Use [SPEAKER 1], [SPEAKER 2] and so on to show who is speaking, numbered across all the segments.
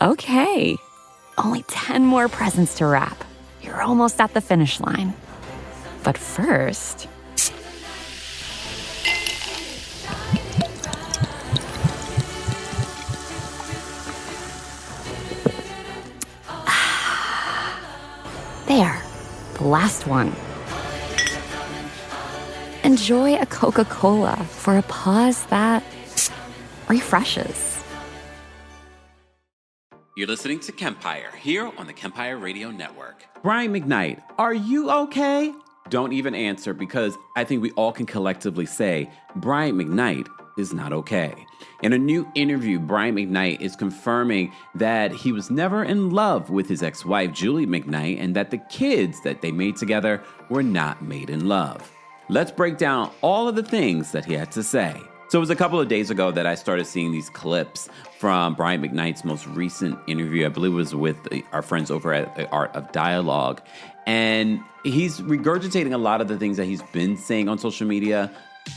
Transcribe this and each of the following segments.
[SPEAKER 1] Okay, only 10 more presents to wrap. You're almost at the finish line. But first... There, the last one. Enjoy a Coca-Cola for a pause that refreshes.
[SPEAKER 2] You're listening to Kempire here on the Kempire Radio Network. Brian McKnight, are you okay? Don't even answer, because I think we all can collectively say Brian McKnight is not okay. In a new interview, Brian McKnight is confirming that he was never in love with his ex-wife, Julie McKnight, and that the kids that they made together were not made in love. Let's break down all of the things that he had to say. So it was a couple of days ago that I started seeing these clips from Brian McKnight's most recent interview. I believe it was with our friends over at The Art of Dialogue. And he's regurgitating a lot of the things that he's been saying on social media.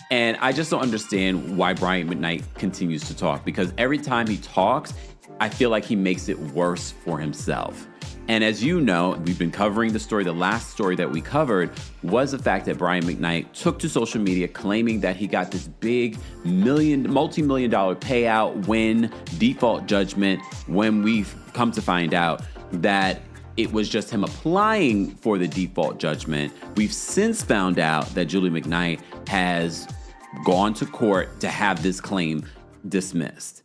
[SPEAKER 2] And I just don't understand why Brian McKnight continues to talk, because every time he talks, I feel like he makes it worse for himself. And as you know, we've been covering the story. The last story that we covered was the fact that Brian McKnight took to social media claiming that he got this big multi-million dollar payout win default judgment, when we've come to find out that it was just him applying for the default judgment. We've since found out that Julie McKnight has gone to court to have this claim dismissed.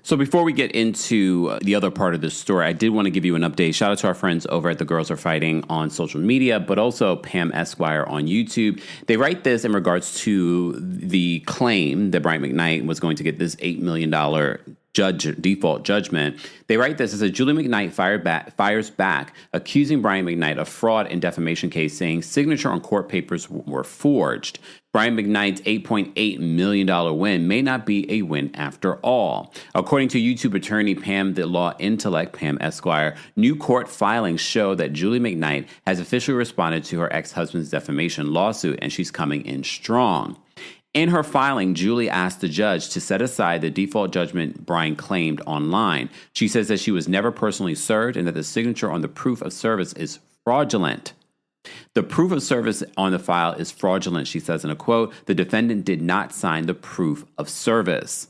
[SPEAKER 2] So before we get into the other part of this story, I did want to give you an update. Shout out to our friends over at The Girls Are Fighting on social media, but also Pam Esquire on YouTube. They write this in regards to the claim that Brian McKnight was going to get this $8 million default judgment. They write this as a Julie McKnight fires back, accusing Brian McKnight of fraud and defamation case, saying signature on court papers were forged. Brian McKnight's $8.8 million win may not be a win after all. According to YouTube attorney Pam, the law intellect Pam Esquire, new court filings show that Julie McKnight has officially responded to her ex-husband's defamation lawsuit, and she's coming in strong. In her filing, Julie asked the judge to set aside the default judgment Brian claimed online. She says that she was never personally served and that the signature on the proof of service is fraudulent. The proof of service on the file is fraudulent, she says in a quote. The defendant did not sign the proof of service.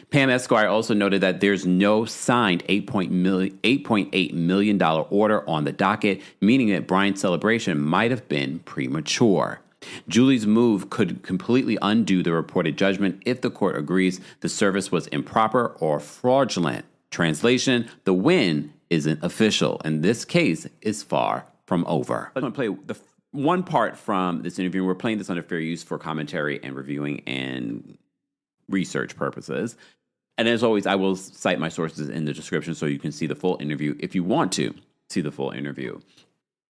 [SPEAKER 2] Pam Esquire also noted that there's no signed $8.8 million order on the docket, meaning that Brian's celebration might have been premature. Julie's move could completely undo the reported judgment if the court agrees the service was improper or fraudulent. Translation, the win isn't official, and this case is far from over. I'm going to play the one part from this interview. We're playing this under fair use for commentary and reviewing and research purposes. And as always, I will cite my sources in the description so you can see the full interview if you want to see the full interview.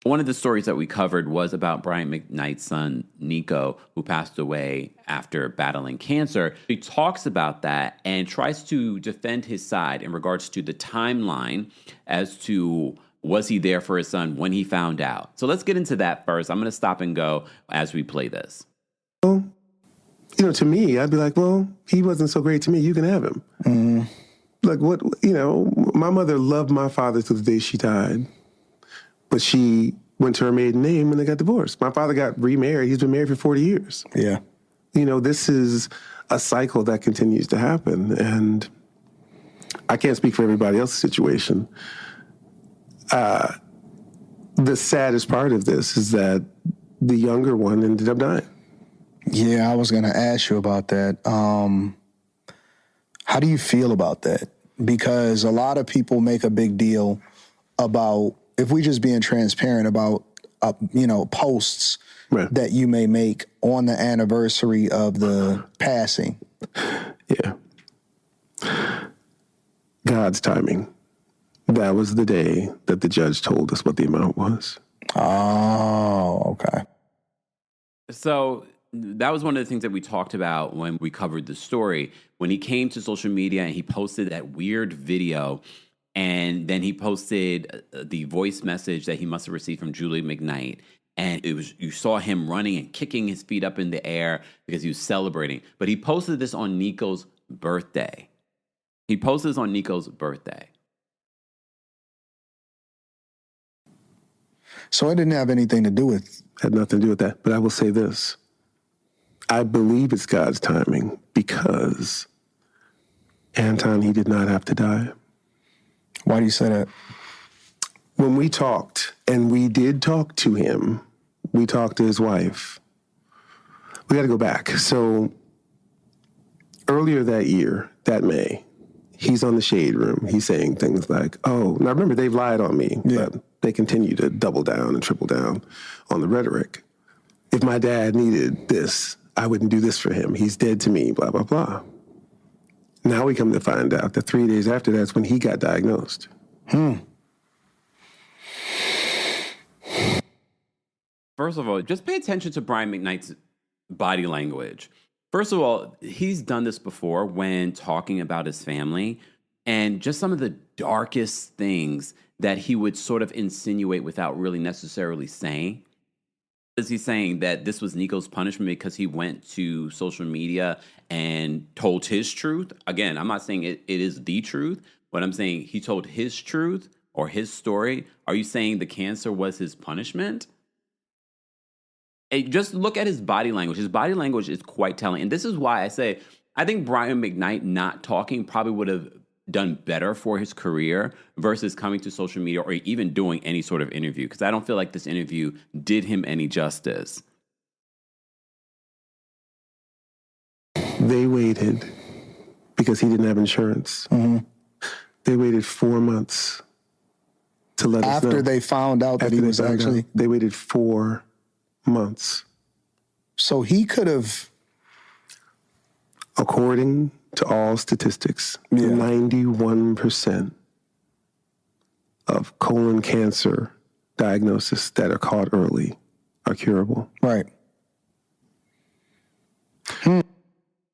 [SPEAKER 2] One of the stories that we covered was about Brian McKnight's son, Nico, who passed away after battling cancer. He talks about that and tries to defend his side in regards to the timeline as to was he there for his son when he found out. So let's get into that first. I'm going to stop and go as we play this.
[SPEAKER 3] Well, to me, I'd be like, well, he wasn't so great to me. You can have him. Mm. Like what, my mother loved my father to the day she died. But she went to her maiden name and they got divorced. My father got remarried. He's been married for 40 years.
[SPEAKER 4] Yeah.
[SPEAKER 3] This is a cycle that continues to happen. And I can't speak for everybody else's situation. The saddest part of this is that the younger one ended up dying.
[SPEAKER 4] Yeah, I was going to ask you about that. How do you feel about that? Because a lot of people make a big deal about, if we just being transparent about, posts right. that you may make on the anniversary of the passing.
[SPEAKER 3] Yeah. God's timing. That was the day that the judge told us what the amount was.
[SPEAKER 4] Oh, okay.
[SPEAKER 2] So that was one of the things that we talked about when we covered the story. When he came to social media and he posted that weird video, and then he posted the voice message that he must have received from Julie McKnight. And you saw him running and kicking his feet up in the air because he was celebrating. But he posted this on Nico's birthday.
[SPEAKER 4] So it didn't have anything to do with...
[SPEAKER 3] Had nothing to do with that. But I will say this. I believe it's God's timing because Anton, he did not have to die.
[SPEAKER 4] Why do you say that?
[SPEAKER 3] When we talked, and we did talk to him, we talked to his wife. We got to go back. So earlier that year, that May, he's on the Shade Room. He's saying things like, oh, now remember, they've lied on me, but they continue to double down and triple down on the rhetoric. If my dad needed this, I wouldn't do this for him. He's dead to me, blah, blah, blah. Now we come to find out that 3 days after that's when he got diagnosed.
[SPEAKER 2] First of all, just pay attention to Brian McKnight's body language. First of all, he's done this before when talking about his family, and just some of the darkest things that he would sort of insinuate without really necessarily saying. Is he saying that this was Nico's punishment because he went to social media and told his truth? Again, I'm not saying it is the truth, but I'm saying he told his truth or his story. Are you saying the cancer was his punishment? And just look at his body language. His body language is quite telling. And this is why I say, I think Brian McKnight not talking probably would have done better for his career versus coming to social media or even doing any sort of interview, because I don't feel like this interview did him any justice.
[SPEAKER 3] They waited because he didn't have insurance. Mm-hmm. They waited 4 months to let us know.
[SPEAKER 4] After they found out that he was actually...
[SPEAKER 3] They waited 4 months.
[SPEAKER 4] So he could have...
[SPEAKER 3] According to all statistics, 91% of colon cancer diagnoses that are caught early are curable.
[SPEAKER 4] Right.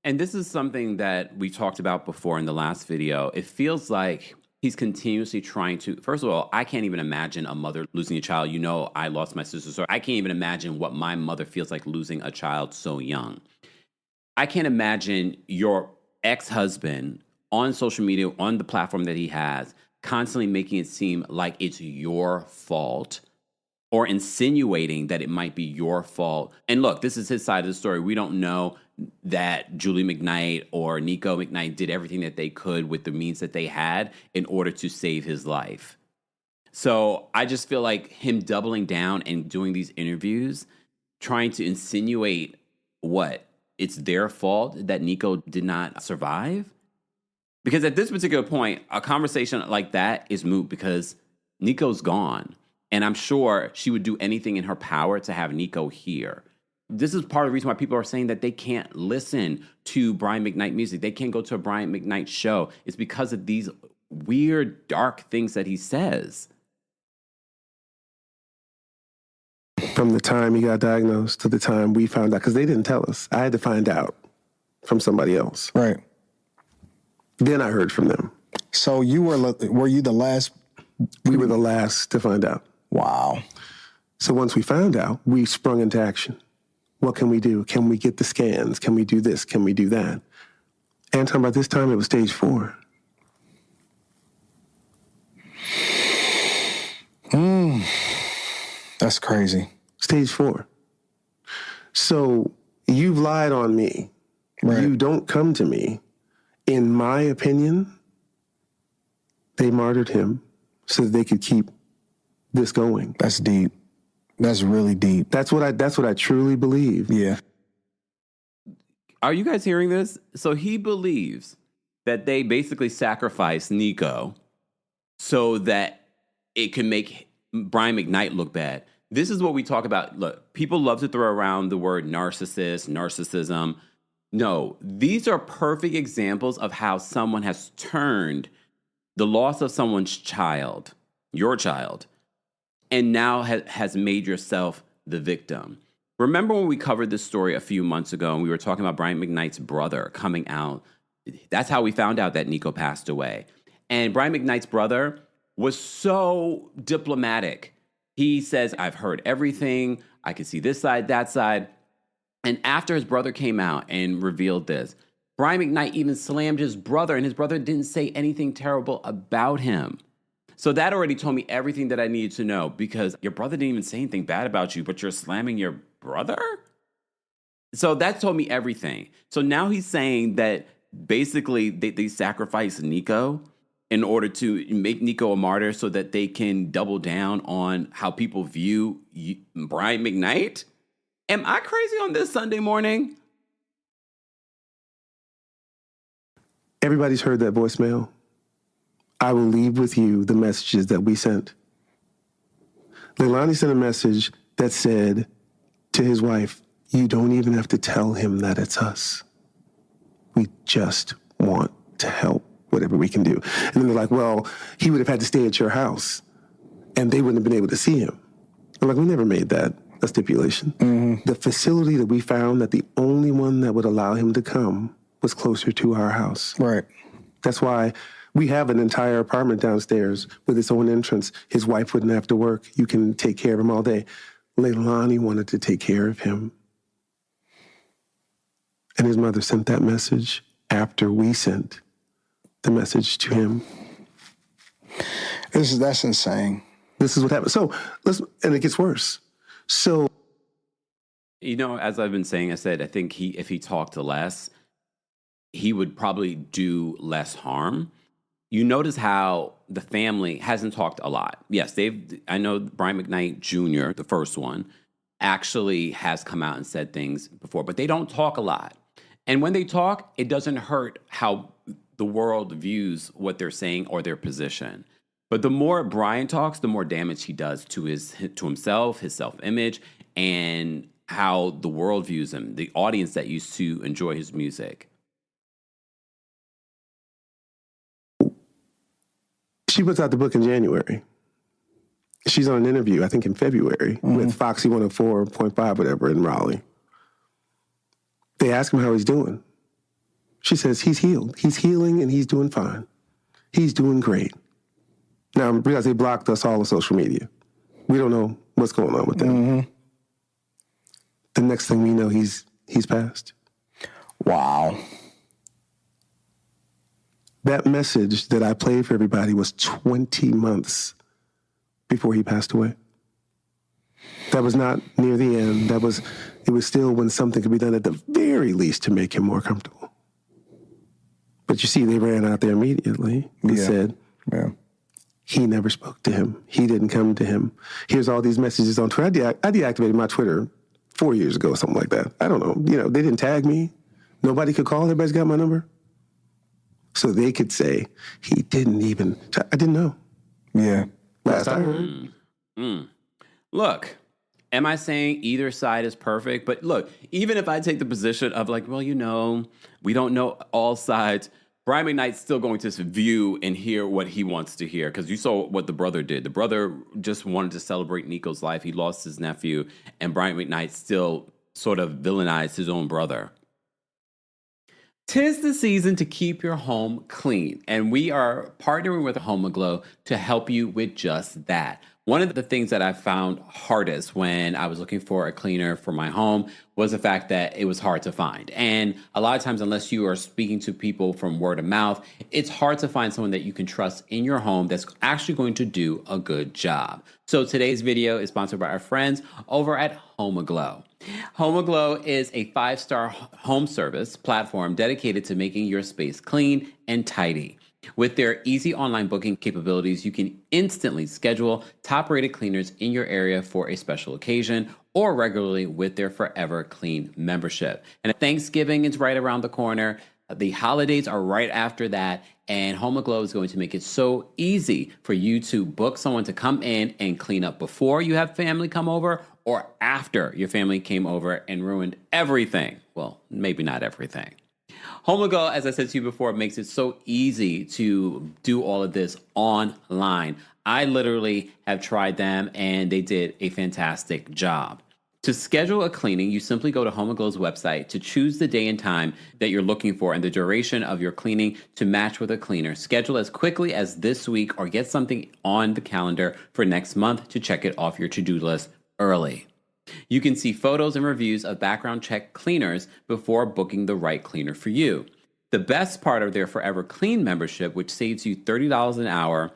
[SPEAKER 2] And this is something that we talked about before in the last video. It feels like he's continuously trying to, first of all, I can't even imagine a mother losing a child. You know, I lost my sister, so I can't even imagine what my mother feels like losing a child so young. I can't imagine your ex-husband on social media, on the platform that he has, constantly making it seem like it's your fault or insinuating that it might be your fault. And look, this is his side of the story. We don't know that Julie McKnight or Nico McKnight did everything that they could with the means that they had in order to save his life. So I just feel like him doubling down and doing these interviews, trying to insinuate what? It's their fault that Nico did not survive? Because at this particular point, a conversation like that is moot because Nico's gone. And I'm sure she would do anything in her power to have Nico here. This is part of the reason why people are saying that they can't listen to Brian McKnight music. They can't go to a Brian McKnight show. It's because of these weird, dark things that he says.
[SPEAKER 3] From the time he got diagnosed to the time we found out, because they didn't tell us. I had to find out from somebody else.
[SPEAKER 4] Right.
[SPEAKER 3] Then I heard from them.
[SPEAKER 4] So were you the last?
[SPEAKER 3] We were the last to find out.
[SPEAKER 4] Wow.
[SPEAKER 3] So once we found out, we sprung into action. What can we do? Can we get the scans? Can we do this? Can we do that? Anton, by this time, it was stage 4.
[SPEAKER 4] That's crazy.
[SPEAKER 3] Stage 4. So you've lied on me. Right. You don't come to me. In my opinion, they martyred him so that they could keep this going.
[SPEAKER 4] That's deep. That's really deep.
[SPEAKER 3] That's what I truly believe.
[SPEAKER 4] Yeah.
[SPEAKER 2] Are you guys hearing this? So he believes that they basically sacrificed Nico so that it can make Brian McKnight look bad. This is what we talk about. Look, people love to throw around the word narcissism. No, these are perfect examples of how someone has turned the loss of someone's child, your child, and now has made yourself the victim. Remember when we covered this story a few months ago and we were talking about Brian McKnight's brother coming out? That's how we found out that Nico passed away. And Brian McKnight's brother was so diplomatic. He says, I've heard everything. I can see this side, that side. And after his brother came out and revealed this, Brian McKnight even slammed his brother, and his brother didn't say anything terrible about him. So that already told me everything that I needed to know, because your brother didn't even say anything bad about you, but you're slamming your brother? So that told me everything. So now he's saying that basically they sacrificed Nico in order to make Nico a martyr so that they can double down on how people view Brian McKnight? Am I crazy on this Sunday morning?
[SPEAKER 3] Everybody's heard that voicemail. I will leave with you the messages that we sent. Leilani sent a message that said to his wife, you don't even have to tell him that it's us. We just want to help whatever we can do. And then they're like, well, he would have had to stay at your house and they wouldn't have been able to see him. I'm like, we never made that a stipulation. Mm-hmm. The facility that we found, that the only one that would allow him to come was closer to our house.
[SPEAKER 4] Right.
[SPEAKER 3] That's why we have an entire apartment downstairs with its own entrance. His wife wouldn't have to work. You can take care of him all day. Leilani wanted to take care of him. And his mother sent that message after we sent the message to him.
[SPEAKER 4] That's insane.
[SPEAKER 3] This is what happened. So and it gets worse. So,
[SPEAKER 2] as I've been saying, I said, I think if he talked less, he would probably do less harm. You notice how the family hasn't talked a lot. Yes, I know Brian McKnight Jr., the first one, actually has come out and said things before, but they don't talk a lot. And when they talk, it doesn't hurt how the world views what they're saying or their position. But the more Brian talks, the more damage he does to himself, his self-image, and how the world views him, the audience that used to enjoy his music.
[SPEAKER 3] She puts out the book in January. She's on an interview, I think in February, with Foxy 104.5, whatever, in Raleigh. They ask him how he's doing. She says he's healed. He's healing and he's doing fine. He's doing great. Now, because they blocked us all on social media, we don't know what's going on with them. Mm-hmm. The next thing we know, he's passed.
[SPEAKER 4] Wow.
[SPEAKER 3] That message that I played for everybody was 20 months before he passed away. That was not near the end. It was still when something could be done at the very least to make him more comfortable. But you see, they ran out there immediately. They said, he never spoke to him. He didn't come to him. Here's all these messages on Twitter. I deactivated my Twitter 4 years ago, something like that. I don't know. They didn't tag me. Nobody could call. Everybody's got my number. So they could say, he didn't even, I didn't know.
[SPEAKER 4] Yeah.
[SPEAKER 3] Last I heard.
[SPEAKER 2] Look, am I saying either side is perfect? But look, even if I take the position of like, well, we don't know all sides, Brian McKnight's still going to view and hear what he wants to hear, because you saw what the brother did. The brother just wanted to celebrate Nico's life. He lost his nephew, and Brian McKnight still sort of villainized his own brother. 'Tis the season to keep your home clean, and we are partnering with HomeAglow to help you with just that. One of the things that I found hardest when I was looking for a cleaner for my home was the fact that it was hard to find. And a lot of times, unless you are speaking to people from word of mouth, it's hard to find someone that you can trust in your home that's actually going to do a good job. So today's video is sponsored by our friends over at HomeAglow. HomeAglow is a 5-star home service platform dedicated to making your space clean and tidy. With their easy online booking capabilities, you can instantly schedule top-rated cleaners in your area for a special occasion or regularly with their Forever Clean membership. And Thanksgiving is right around the corner. The holidays are right after that, and HomeAglow is going to make it so easy for you to book someone to come in and clean up before you have family come over or after your family came over and ruined everything. Well, maybe not everything. HomeAglow, as I said to you before, makes it so easy to do all of this online. I literally have tried them, and they did a fantastic job. To schedule a cleaning, you simply go to HomeAglow's website to choose the day and time that you're looking for and the duration of your cleaning to match with a cleaner. Schedule as quickly as this week or get something on the calendar for next month to check it off your to-do list early. You can see photos and reviews of background check cleaners before booking the right cleaner for you. The best part of their Forever Clean membership, which saves you $30 an hour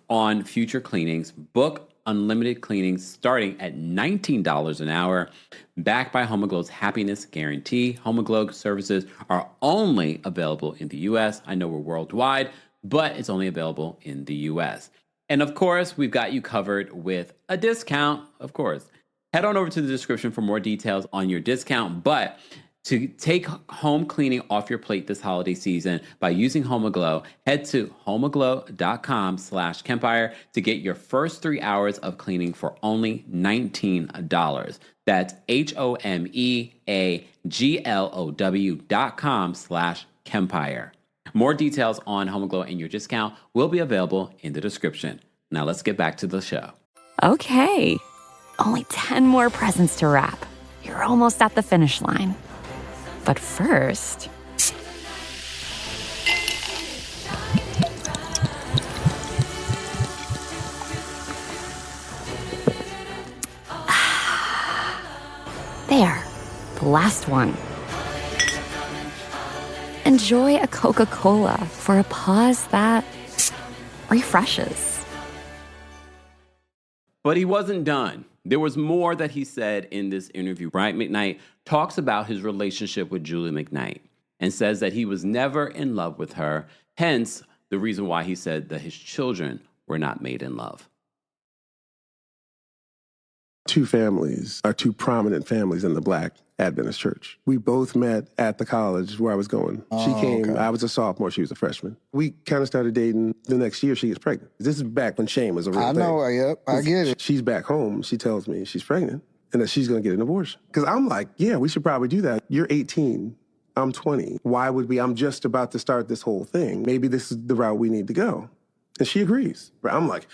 [SPEAKER 2] on future cleanings. Book unlimited cleanings starting at $19 an hour, backed by Homoglow's happiness guarantee. Homoglow services are only available in the U.S. I know we're worldwide, but it's only available in the U.S. And of course, we've got you covered with a discount, of course. Head on over to the description for more details on your discount. But to take home cleaning off your plate this holiday season by using Homoglow, head to homoglow.com/Kempire to get your first 3 hours of cleaning for only $19. That's HOMEAGLOW.com/Kempire. More details on Homoglow and your discount will be available in the description. Now let's get back to the show.
[SPEAKER 1] Okay, only 10 more presents to wrap. You're almost at the finish line. But first... There, the last one. Enjoy a Coca-Cola for a pause that refreshes.
[SPEAKER 2] But he wasn't done. There was more that he said in this interview. Bryant McKnight talks about his relationship with Julie McKnight and says that he was never in love with her, hence the reason why he said that his children were not made in love.
[SPEAKER 3] Two families are two prominent families in the Black Adventist Church. We both met at the college where I was going. She came, okay. I was a sophomore, she was a freshman. We kind of started dating. The next year she gets pregnant. This is back when shame was a real thing.
[SPEAKER 4] I know, yep, I get it.
[SPEAKER 3] She's back home, she tells me she's pregnant and that she's gonna get an abortion. Because I'm like, yeah, we should probably do that. You're 18, I'm 20. Why would we? I'm just about to start this whole thing. Maybe this is the route we need to go. And she agrees. I'm like,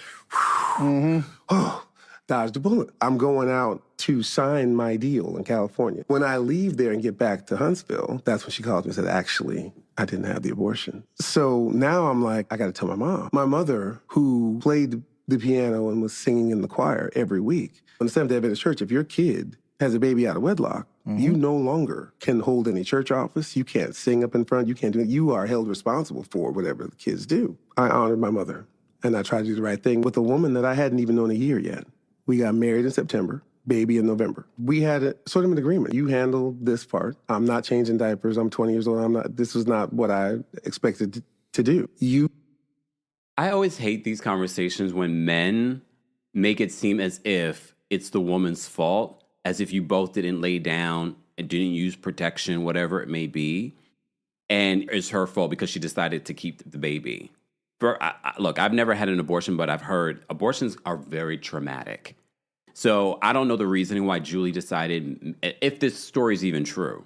[SPEAKER 3] oh, dodged a bullet. I'm going out to sign my deal in California. When I leave there and get back to Huntsville, that's when she called me and said, actually, I didn't have the abortion. So now I'm like, I got to tell my mom. My mother, who played the piano and was singing in the choir every week. On the Seventh-day Adventist Church, if your kid has a baby out of wedlock, you no longer can hold any church office. You can't sing up in front. You can't do it. You are held responsible for whatever the kids do. I honored my mother, and I tried to do the right thing with a woman that I hadn't even known a year yet. We got married in September, baby in November. We had a sort of an agreement. You handle this part. I'm not changing diapers. I'm 20 years old. This was not what I expected to do.
[SPEAKER 2] I always hate these conversations when men make it seem as if it's the woman's fault, as if you both didn't lay down and didn't use protection, whatever it may be, and it's her fault because she decided to keep the baby. Look, I've never had an abortion, but I've heard abortions are very traumatic. So I don't know the reasoning why Julie decided, if this story is even true,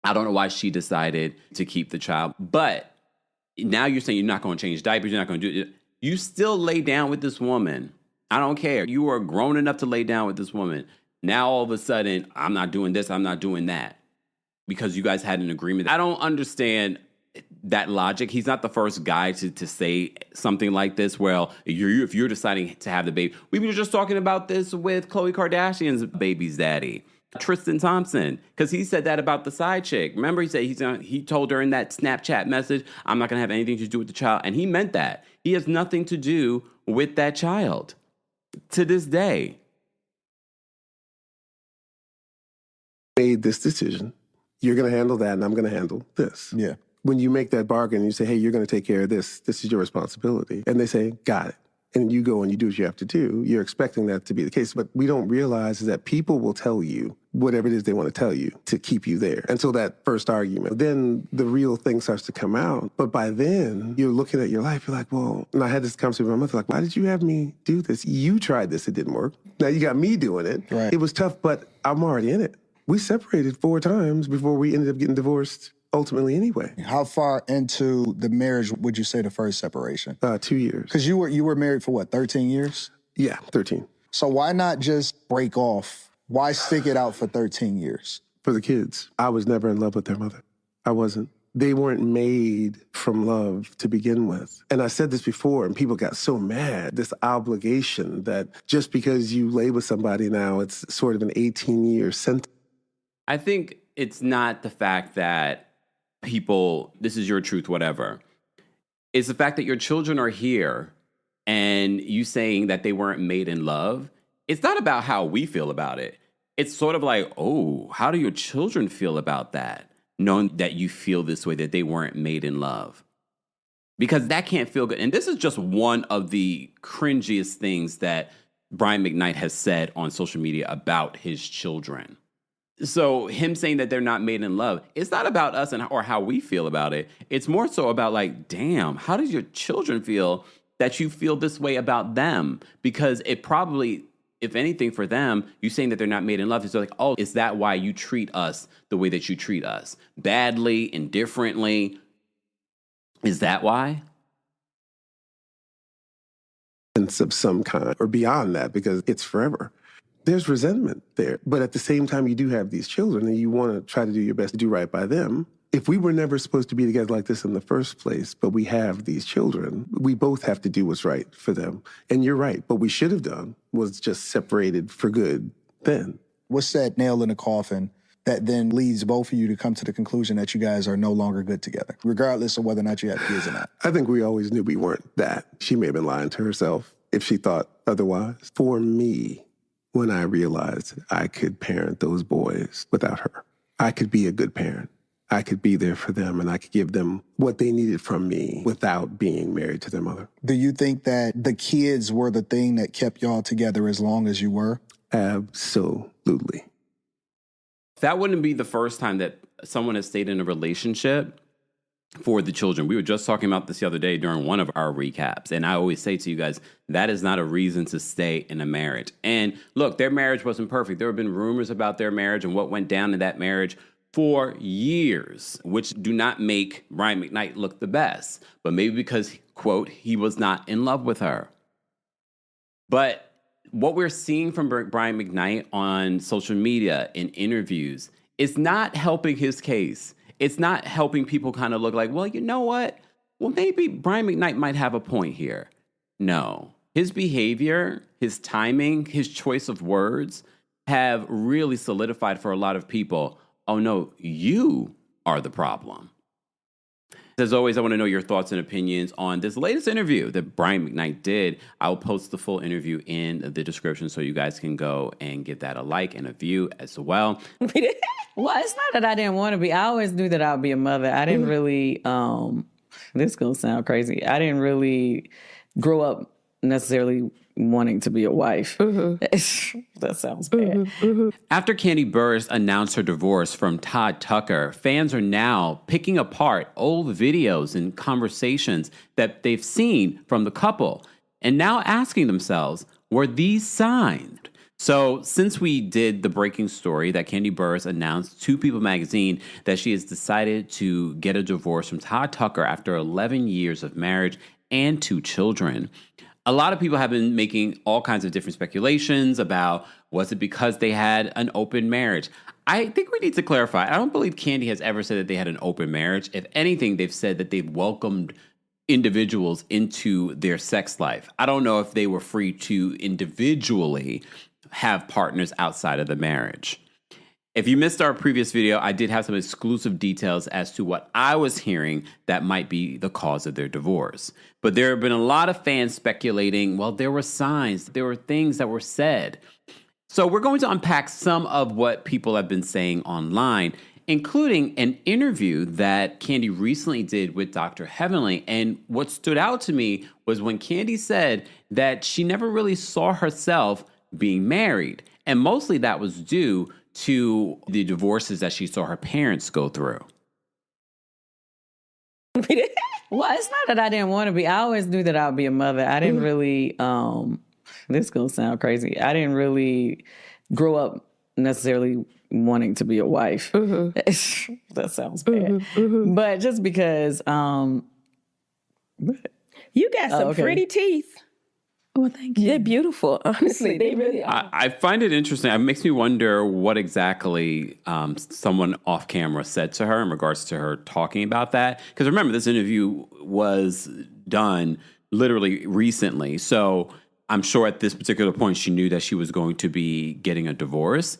[SPEAKER 2] I don't know why she decided to keep the child. But now you're saying you're not going to change diapers, you're not going to do it. You still lay down with this woman. I don't care. You are grown enough to lay down with this woman. Now all of a sudden, I'm not doing this, I'm not doing that. Because you guys had an agreement. I don't understand that logic. He's not the first guy to say something like this. Well, if you're deciding to have the baby, we were just talking about this with Khloe Kardashian's baby's daddy, Tristan Thompson, because he said that about the side chick. Remember, he said he told her in that Snapchat message, "I'm not going to have anything to do with the child," and he meant that. He has nothing to do with that child to this day.
[SPEAKER 3] Made this decision. You're going to handle that, and I'm going to handle this.
[SPEAKER 4] Yeah.
[SPEAKER 3] When you make that bargain, you say, hey, you're going to take care of this. This is your responsibility. And they say, got it. And you go and you do what you have to do. You're expecting that to be the case. But we don't realize is that people will tell you whatever it is they want to tell you to keep you there until that first argument. Then the real thing starts to come out. But by then, you're looking at your life. You're like, well, and I had this conversation with my mother, like, why did you have me do this? You tried this. It didn't work. Now you got me doing it.
[SPEAKER 4] Right.
[SPEAKER 3] It was tough, but I'm already in it. We separated 4 times before we ended up getting divorced ultimately anyway.
[SPEAKER 4] How far into the marriage would you say the first separation?
[SPEAKER 3] 2 years.
[SPEAKER 4] Because you were married for what, 13 years?
[SPEAKER 3] Yeah, 13.
[SPEAKER 4] So why not just break off? Why stick it out for 13 years?
[SPEAKER 3] For the kids. I was never in love with their mother. I wasn't. They weren't made from love to begin with. And I said this before, and people got so mad, this obligation that just because you lay with somebody now, it's sort of an 18-year sentence.
[SPEAKER 2] I think it's not the fact that people, this is your truth, whatever. It's the fact that your children are here and you saying that they weren't made in love, it's not about how we feel about it. It's sort of like, oh, how do your children feel about that? Knowing that you feel this way, that they weren't made in love. Because that can't feel good. And this is just one of the cringiest things that Brian McKnight has said on social media about his children. So him saying that they're not made in love, it's not about us or how we feel about it. It's more so about like, damn, how does your children feel that you feel this way about them? Because it probably, if anything for them, you saying that they're not made in love, it's like, oh, is that why you treat us the way that you treat us? Badly, indifferently? Is that why?
[SPEAKER 3] Of some kind or beyond that, because it's forever. There's resentment there. But at the same time, you do have these children and you want to try to do your best to do right by them. If we were never supposed to be together like this in the first place, but we have these children, we both have to do what's right for them. And you're right. What we should have done was just separated for good then.
[SPEAKER 4] What's that nail in the coffin that then leads both of you to come to the conclusion that you guys are no longer good together, regardless of whether or not you have kids or not?
[SPEAKER 3] I think we always knew we weren't that. She may have been lying to herself if she thought otherwise. For me, when I realized I could parent those boys without her, I could be a good parent. I could be there for them and I could give them what they needed from me without being married to their mother.
[SPEAKER 4] Do you think that the kids were the thing that kept y'all together as long as you were?
[SPEAKER 3] Absolutely.
[SPEAKER 2] That wouldn't be the first time that someone has stayed in a relationship for the children. We were just talking about this the other day during one of our recaps. And I always say to you guys, that is not a reason to stay in a marriage. And look, their marriage wasn't perfect. There have been rumors about their marriage and what went down in that marriage for years, which do not make Brian McKnight look the best. But maybe because, quote, he was not in love with her. But what we're seeing from Brian McKnight on social media, in interviews, is not helping his case. It's not helping people kind of look like, well, you know what? Well, maybe Brian McKnight might have a point here. No. His behavior, his timing, his choice of words have really solidified for a lot of people, oh no, you are the problem. As always, I want to know your thoughts and opinions on this latest interview that Brian McKnight did. I'll post the full interview in the description so you guys can go and give that a like and a view as well.
[SPEAKER 5] Well, it's not that I didn't want to be. I always knew that I would be a mother. I didn't really, this is going to sound crazy. I didn't really grow up necessarily wanting to be a wife. That sounds bad.
[SPEAKER 2] After Kandi Burruss announced her divorce from Todd Tucker, fans are now picking apart old videos and conversations that they've seen from the couple and now asking themselves, were these signs? So since we did the breaking story that Kandi Burruss announced to People magazine that she has decided to get a divorce from Todd Tucker after 11 years of marriage and 2 children, a lot of people have been making all kinds of different speculations about, was it because they had an open marriage? I think we need to clarify. I don't believe Kandi has ever said that they had an open marriage. If anything, they've said that they've welcomed individuals into their sex life. I don't know if they were free to individually have partners outside of the marriage. If you missed our previous video, I did have some exclusive details as to what I was hearing that might be the cause of their divorce. But there have been a lot of fans speculating, well, there were signs, there were things that were said. So we're going to unpack some of what people have been saying online, including an interview that Kandi recently did with Dr. Heavenly. And what stood out to me was when Kandi said that she never really saw herself being married. And mostly that was due to the divorces that she saw her parents go through.
[SPEAKER 5] Well, it's not that I didn't want to be. I always knew that I would be a mother. I didn't really, this is going to sound crazy. I didn't really grow up necessarily wanting to be a wife. That sounds bad. But just because...
[SPEAKER 6] you got some pretty teeth.
[SPEAKER 5] Well, thank you.
[SPEAKER 6] They're beautiful. Honestly, they really are.
[SPEAKER 2] I find it interesting. It makes me wonder what exactly someone off camera said to her in regards to her talking about that. Because remember, this interview was done literally recently. So I'm sure at this particular point, she knew that she was going to be getting a divorce.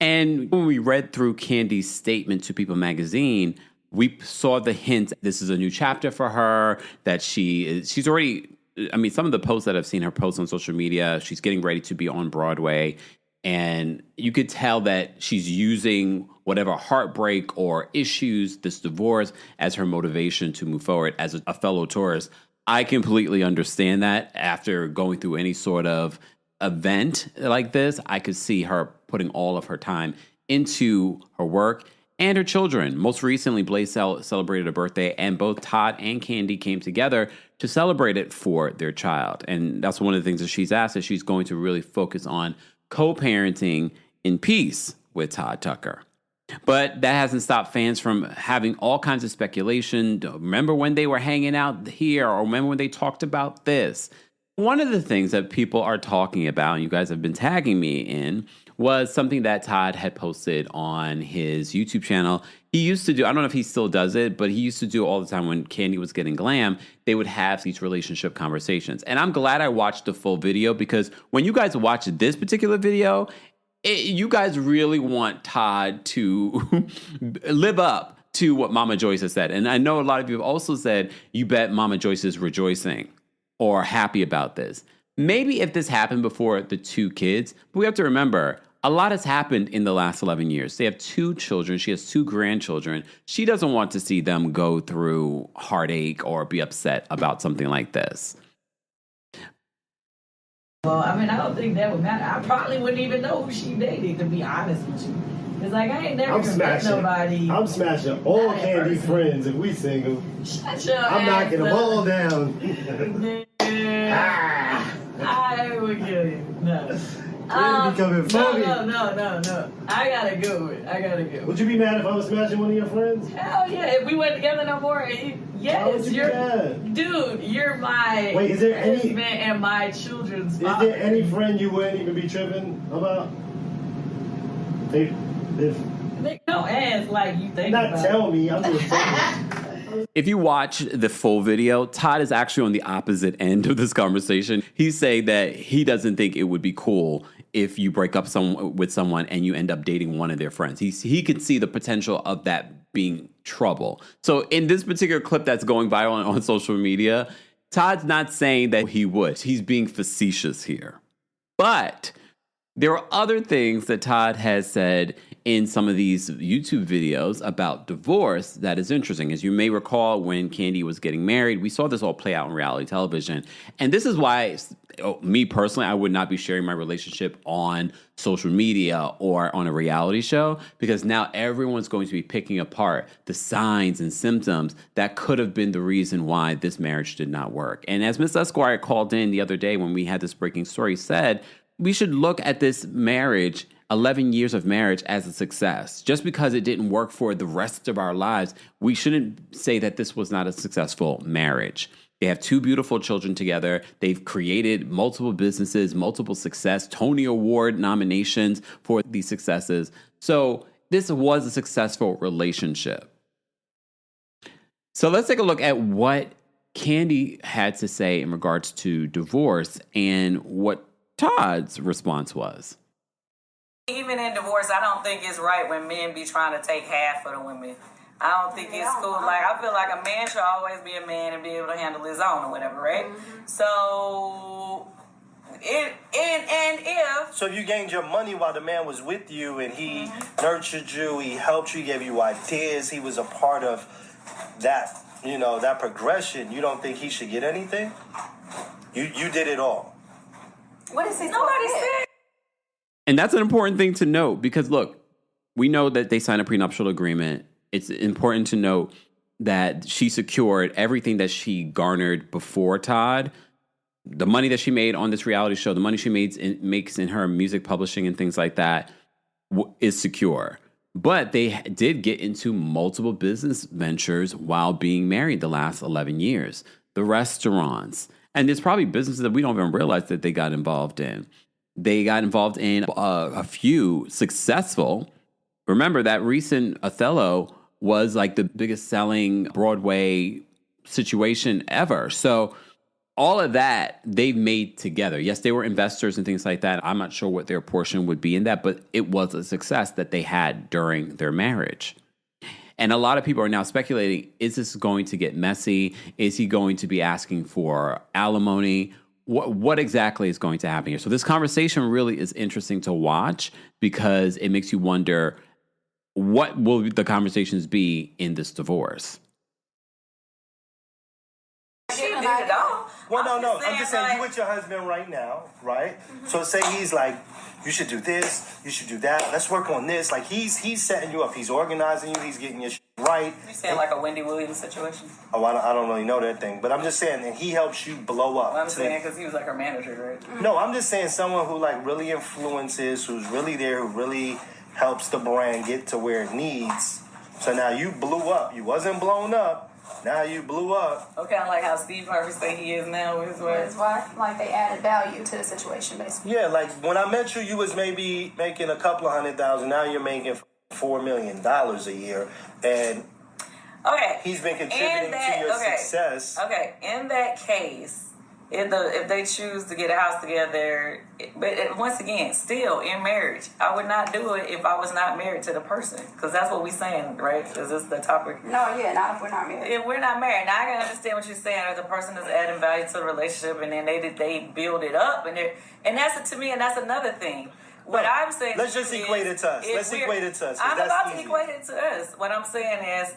[SPEAKER 2] And when we read through Kandi's statement to People magazine, we saw the hint, this is a new chapter for her, that she's already some of the posts that I've seen her post on social media, she's getting ready to be on Broadway. And you could tell that she's using whatever heartbreak or issues, this divorce, as her motivation to move forward. As a fellow tourist, I completely understand that. After going through any sort of event like this, I could see her putting all of her time into her work and her children. Most recently, Blaze celebrated a birthday, and both Todd and Kandi came together to celebrate it for their child. And that's one of the things that she's asked, that she's going to really focus on co-parenting in peace with Todd Tucker. But that hasn't stopped fans from having all kinds of speculation. Remember when they were hanging out here, or remember when they talked about this? One of the things that people are talking about, and you guys have been tagging me in, was something that Todd had posted on his YouTube channel. He used to do, I don't know if he still does it, but he used to do all the time when Kandi was getting glam, they would have these relationship conversations. And I'm glad I watched the full video, because when you guys watch this particular video, you guys really want Todd to live up to what Mama Joyce has said. And I know a lot of you have also said, you bet Mama Joyce is rejoicing or happy about this. Maybe if this happened before the two kids, but we have to remember, a lot has happened in the last 11 years. They have 2 children. She has 2 grandchildren. She doesn't want to see them go through heartache or be upset about something like this.
[SPEAKER 5] Well, I mean, I don't think that would matter. I probably wouldn't even know who she dated, to be honest with you. It's like, I ain't never met nobody.
[SPEAKER 7] I'm smashing all Kandi friends if we single.
[SPEAKER 5] Shut your
[SPEAKER 7] I'm knocking them all down.
[SPEAKER 5] I would kill you. No.
[SPEAKER 7] Becoming funny.
[SPEAKER 5] No. I gotta go.
[SPEAKER 7] Would you be mad if I was smashing one of your friends?
[SPEAKER 5] Hell yeah. If we went together no more, yes, you're my
[SPEAKER 7] Wait, is there
[SPEAKER 5] husband and my children's
[SPEAKER 7] father. Is there any friend you wouldn't even be tripping about?
[SPEAKER 5] No ass like you think
[SPEAKER 7] not
[SPEAKER 5] about.
[SPEAKER 7] Tell me, I'm just saying.
[SPEAKER 2] If you watch the full video, Todd is actually on the opposite end of this conversation. He's saying that he doesn't think it would be cool if you break up with someone and you end up dating one of their friends. He could see the potential of that being trouble. So in this particular clip that's going viral on social media, Todd's not saying that he would. He's being facetious here. But there are other things that Todd has said in some of these YouTube videos about divorce that is interesting. As you may recall, when Kandi was getting married, we saw this all play out on reality television. And this is why, me personally, I would not be sharing my relationship on social media or on a reality show, because now everyone's going to be picking apart the signs and symptoms that could have been the reason why this marriage did not work. And as Miss Esquire called in the other day when we had this breaking story, said, we should look at this marriage, 11 years of marriage, as a success. Just because it didn't work for the rest of our lives, we shouldn't say that this was not a successful marriage. They have 2 beautiful children together. They've created multiple businesses, multiple success, Tony Award nominations for these successes. So this was a successful relationship. So let's take a look at what Kandi had to say in regards to divorce and what Todd's response was.
[SPEAKER 8] Even in divorce, I don't think it's right when men be trying to take half of the women. I don't think it's cool. Like, I feel like a man should always be a man and be able to handle his own or whatever, right? Mm-hmm. So,
[SPEAKER 7] So you gained your money while the man was with you, and he nurtured you, he helped you, gave you ideas, he was a part of that, that progression. You don't think he should get anything? You did it all.
[SPEAKER 8] What is he? Nobody said.
[SPEAKER 2] And that's an important thing to note, because look, we know that they signed a prenuptial agreement. It's important to note that she secured everything that she garnered before Todd. The money that she made on this reality show, the money she makes in her music publishing and things like that is secure. But they did get into multiple business ventures while being married the last 11 years. The restaurants. And there's probably businesses that we don't even realize that they got involved in. They got involved in a few successful. Remember that recent Othello was like the biggest selling Broadway situation ever. So all of that they've made together. Yes, they were investors and things like that. I'm not sure what their portion would be in that, but it was a success that they had during their marriage. And a lot of people are now speculating, is this going to get messy? Is he going to be asking for alimony? What exactly is going to happen here? So this conversation really is interesting to watch because it makes you wonder, what will the conversations be in this divorce?
[SPEAKER 7] Well, no. I'm just saying, you with your husband right now, right? Mm-hmm. So say he's like, you should do this, you should do that. Let's work on this. Like he's setting you up. He's organizing you. He's getting your shit right.
[SPEAKER 8] You saying like a Wendy Williams situation?
[SPEAKER 7] Oh, I don't really know that thing, but I'm just saying, and he helps you blow up.
[SPEAKER 8] Well, I'm saying because he was like her manager, right? Mm-hmm.
[SPEAKER 7] No, I'm just saying someone who like really influences, who's really there, who really helps the brand get to where it needs. So now you blew up. You wasn't blown up. Now you blew up.
[SPEAKER 8] Okay, I like how Steve Harvey say he is now with his wife.
[SPEAKER 9] His wife, like they added value to the situation, basically.
[SPEAKER 7] Yeah, like when I met you, you was maybe making a couple of $100,000. Now you're making $4 million a year, and he's been contributing to your success.
[SPEAKER 8] Okay, in that case, if they choose to get a house together, but once again, still in marriage, I would not do it if I was not married to the person, because that's what we're saying, right? Is this the topic?
[SPEAKER 9] No, yeah, not if we're not married.
[SPEAKER 8] If we're not married, now I can understand what you're saying. If the person is adding value to the relationship, and then they build it up, and that's to me, and that's another thing. What I'm saying,
[SPEAKER 7] let's just equate it to us. Let's equate it to us.
[SPEAKER 8] I'm about to equate it to us. What I'm saying is,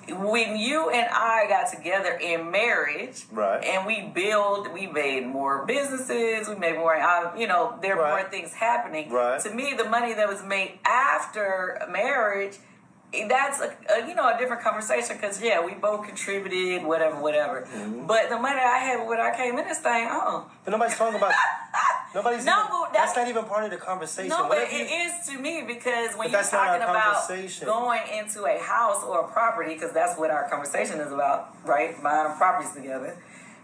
[SPEAKER 8] when you and I got together in marriage,
[SPEAKER 7] right,
[SPEAKER 8] and we made more businesses, we made more, there were more things happening.
[SPEAKER 7] Right.
[SPEAKER 8] To me, the money that was made after marriage, that's a different conversation, because we both contributed, whatever.
[SPEAKER 7] Mm-hmm.
[SPEAKER 8] But the money I had when I came in this thing,
[SPEAKER 7] but nobody's talking about. That's not even part of the conversation.
[SPEAKER 8] No, but it is to me, because when you're talking about going into a house or a property, because that's what our conversation is about, right? Buying properties together.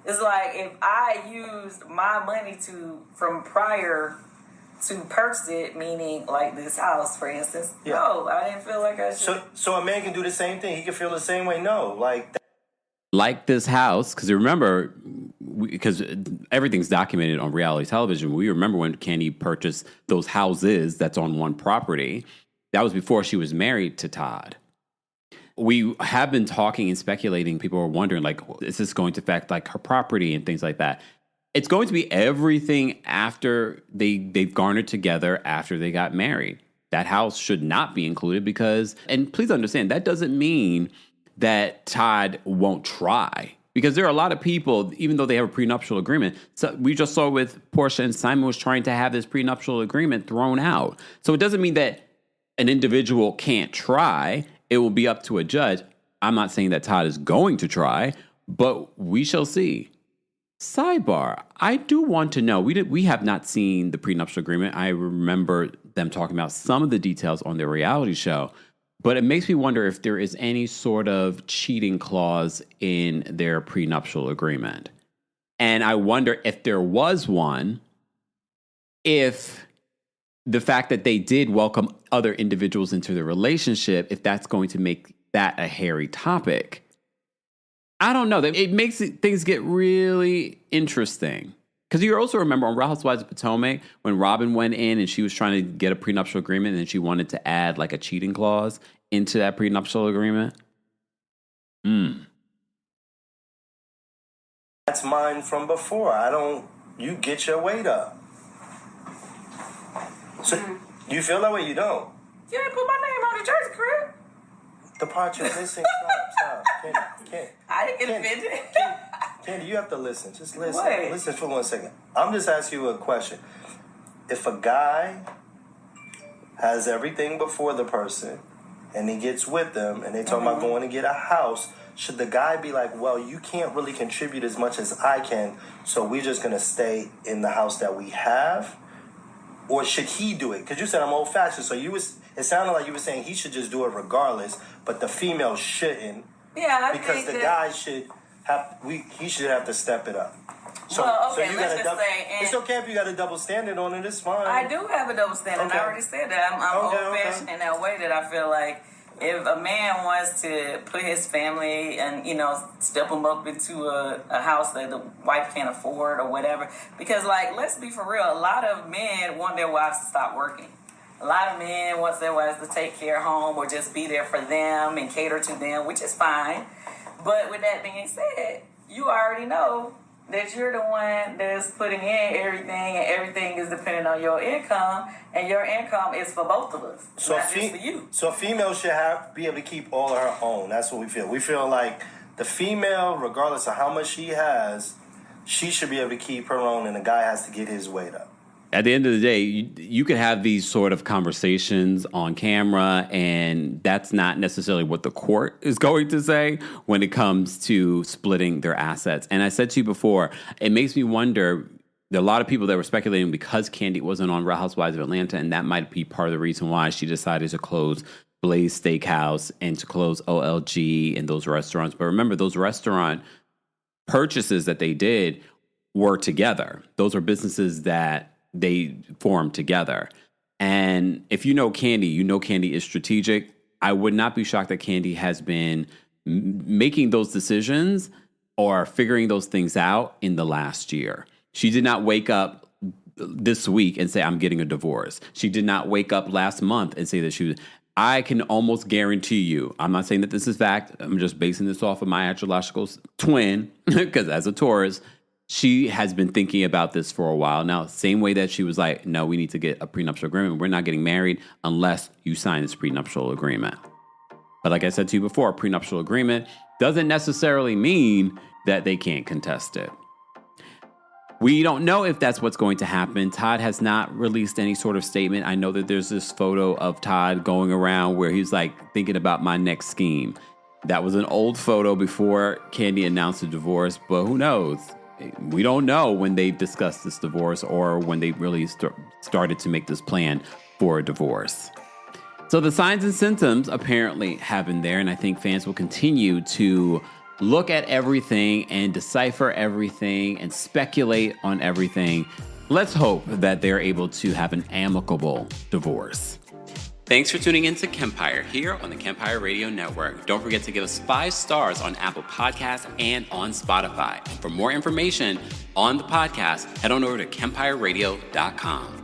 [SPEAKER 8] It's like, if I used my money from prior to purchase it, meaning like this house, for instance, no, I didn't feel like I should.
[SPEAKER 7] So a man can do the same thing. He can feel the same way. No,
[SPEAKER 2] like this house, because remember, because everything's documented on reality television. We remember when Kandi purchased those houses that's on one property. That was before she was married to Todd. We have been talking and speculating. People are wondering, like, is this going to affect like her property and things like that? It's going to be everything after they've garnered together after they got married. That house should not be included because, and please understand, that doesn't mean that Todd won't try. Because there are a lot of people, even though they have a prenuptial agreement, so we just saw with Portia and Simon was trying to have this prenuptial agreement thrown out. So it doesn't mean that an individual can't try. It will be up to a judge. I'm not saying that Todd is going to try, but we shall see. Sidebar, I do want to know, we have not seen the prenuptial agreement. I remember them talking about some of the details on their reality show. But it makes me wonder if there is any sort of cheating clause in their prenuptial agreement. And I wonder if there was one, if the fact that they did welcome other individuals into the relationship, if that's going to make that a hairy topic. I don't know. It makes things get really interesting. Because you also remember on Real Housewives of Potomac, when Robin went in and she was trying to get a prenuptial agreement and she wanted to add like a cheating clause into that prenuptial agreement.
[SPEAKER 7] That's mine from before. You get your weight up. So you feel that way? You don't?
[SPEAKER 8] You didn't put my name on the jersey, crib.
[SPEAKER 7] The part you're missing. Stop. Can't.
[SPEAKER 8] I didn't get offended.
[SPEAKER 7] Kandi, you have to listen. Just listen.
[SPEAKER 8] What?
[SPEAKER 7] Listen for 1 second. I'm just asking you a question. If a guy has everything before the person and he gets with them and they talk about going to get a house, should the guy be like, well, you can't really contribute as much as I can, so we're just going to stay in the house that we have? Or should he do it? Because you said I'm old-fashioned, so it sounded like you were saying he should just do it regardless, but the female shouldn't.
[SPEAKER 8] Yeah,
[SPEAKER 7] because the guy should he should have to step it up. So,
[SPEAKER 8] well, okay,
[SPEAKER 7] so you
[SPEAKER 8] let's
[SPEAKER 7] got
[SPEAKER 8] just say...
[SPEAKER 7] It's okay if you got a double standard on it, it's fine.
[SPEAKER 8] I do have a double standard. Okay. I already said that. I'm old-fashioned in that way that I feel like if a man wants to put his family and, step them up into a house that the wife can't afford or whatever, because, let's be for real, a lot of men want their wives to stop working. A lot of men want their wives to take care of home or just be there for them and cater to them, which is fine. But with that being said, you already know that you're the one that's putting in everything, and everything is dependent on your income, and your income is for both of us, not just for you.
[SPEAKER 7] So a female should be able to keep all of her own. That's what we feel. We feel like the female, regardless of how much she has, she should be able to keep her own, and the guy has to get his weight up.
[SPEAKER 2] At the end of the day, you could have these sort of conversations on camera, and that's not necessarily what the court is going to say when it comes to splitting their assets. And I said to you before, it makes me wonder, there are a lot of people that were speculating because Kandi wasn't on Real Housewives of Atlanta, and that might be part of the reason why she decided to close Blaze Steakhouse and to close OLG and those restaurants. But remember, those restaurant purchases that they did were together. Those are businesses that they formed together. And if you know Kandi, you know Kandi is strategic. I would not be shocked that Kandi has been making those decisions or figuring those things out in the last year. She did not wake up this week and say, I'm getting a divorce. She did not wake up last month and say that she was... I can almost guarantee you, I'm not saying that this is fact, I'm just basing this off of my astrological twin, because as a Taurus, she has been thinking about this for a while now. Same way that she was like, no, we need to get a prenuptial agreement. We're not getting married unless you sign this prenuptial agreement. But like I said to you before, a prenuptial agreement doesn't necessarily mean that they can't contest it. We don't know if that's what's going to happen. Todd has not released any sort of statement. I know that there's this photo of Todd going around where he's like thinking about my next scheme. That was an old photo before Kandi announced the divorce, but who knows? We don't know when they discussed this divorce or when they really started to make this plan for a divorce. So the signs and symptoms apparently have been there, and I think fans will continue to look at everything and decipher everything and speculate on everything. Let's hope that they're able to have an amicable divorce. Thanks for tuning in to Kempire here on the Kempire Radio Network. Don't forget to give us 5 stars on Apple Podcasts and on Spotify. And for more information on the podcast, head on over to KempireRadio.com.